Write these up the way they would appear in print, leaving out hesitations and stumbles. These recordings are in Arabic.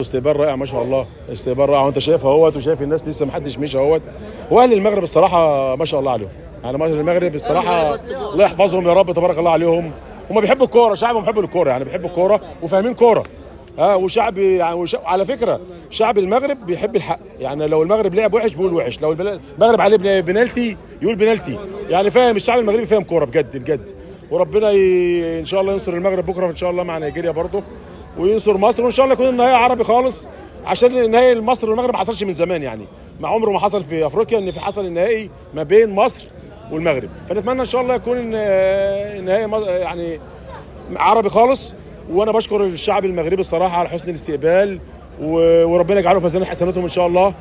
استقبال رائع ما شاء الله، استقبال رائع وانت شايف اهوت وشايف الناس لسه ما حدش مشي اهوت. واهل المغرب الصراحه ما شاء الله عليهم، يعني اهل المغرب الصراحه الله يحفظهم يا رب تبارك الله عليهم. هم بيحبوا الكوره، شعبهم بيحب الكوره، يعني بيحبوا الكوره وفاهمين كوره. وشعب يعني على فكره شعب المغرب بيحب الحق، يعني لو المغرب لعب وحش بيقول وحش، لو المغرب عليه بنالتي يقول بنالتي، يعني فاهم الشعب المغربي فاهم كوره بجد بجد. وربنا ان شاء الله ينصر المغرب بكره ان شاء الله مع نيجيريا برضه، وينصر مصر، وان شاء الله يكون النهائي عربي خالص، عشان النهائي مصر والمغرب ما حصلش من زمان، يعني ما عمره ما حصل في افريقيا ان في حصل النهائي ما بين مصر والمغرب، فنتمنى ان شاء الله يكون النهائي يعني عربي خالص. وانا بشكر الشعب المغربي الصراحه على حسن الاستقبال، وربنا يجعله في ميزان حسناتهم ان شاء الله،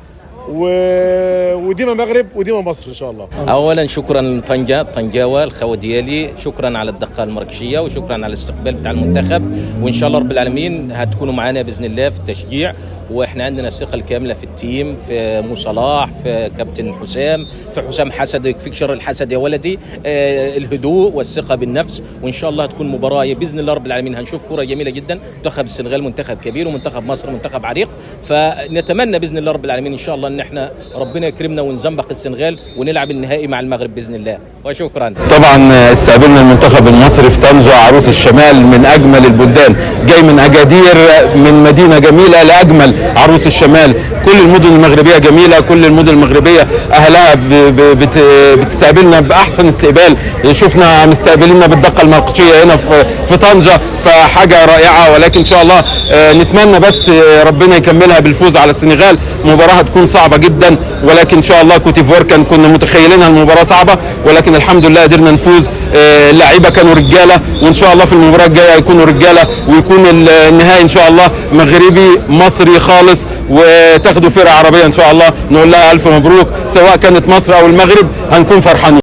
وديما مغرب وديما مصر ان شاء الله. اولا شكرا لطنجه طنجاوه الخوه ديالي، شكرا على الدقه المراكشيه وشكرا على الاستقبال بتاع المنتخب، وان شاء الله رب العالمين هتكونوا معنا باذن الله في التشجيع، واحنا عندنا الثقه الكامله في التيم، في مو صلاح، في كابتن حسام، في حسام حسد، يكفيك شر الحسد يا ولدي. الهدوء والثقه بالنفس، وان شاء الله هتكون مباراه باذن الله رب العالمين هنشوف كره جميله جدا. منتخب السنغال منتخب كبير، ومنتخب مصر منتخب عريق، فنتمنى باذن الله رب العالمين ان شاء الله ان احنا ربنا يكرمنا ونزنبق السنغال ونلعب النهائي مع المغرب باذن الله، وشكرا. طبعا استقبلنا المنتخب المصري في طنجة عروس الشمال من اجمل البلدان، جاي من اجادير، من مدينه جميله لاجمل عروس الشمال. كل المدن المغربيه جميله، كل المدن المغربيه اهلها بتستقبلنا باحسن استقبال. شفنا مستقبلينا بالدقه المراكشيه هنا في طنجة، فحاجه رائعه. ولكن ان شاء الله نتمنى بس ربنا يكملها بالفوز على السنغال. مباراه هتكون صعبه جدا، ولكن ان شاء الله كوتيفوار كنا متخيلينها المباراه صعبه، ولكن الحمد لله قدرنا نفوز. اللعيبه كانوا رجاله، وان شاء الله في المباراه الجايه هيكونوا رجاله، ويكون النهائي ان شاء الله مغربي مصري خالص، وتاخدوا فرقه عربيه ان شاء الله. نقول لها الف مبروك، سواء كانت مصر او المغرب هنكون فرحانين.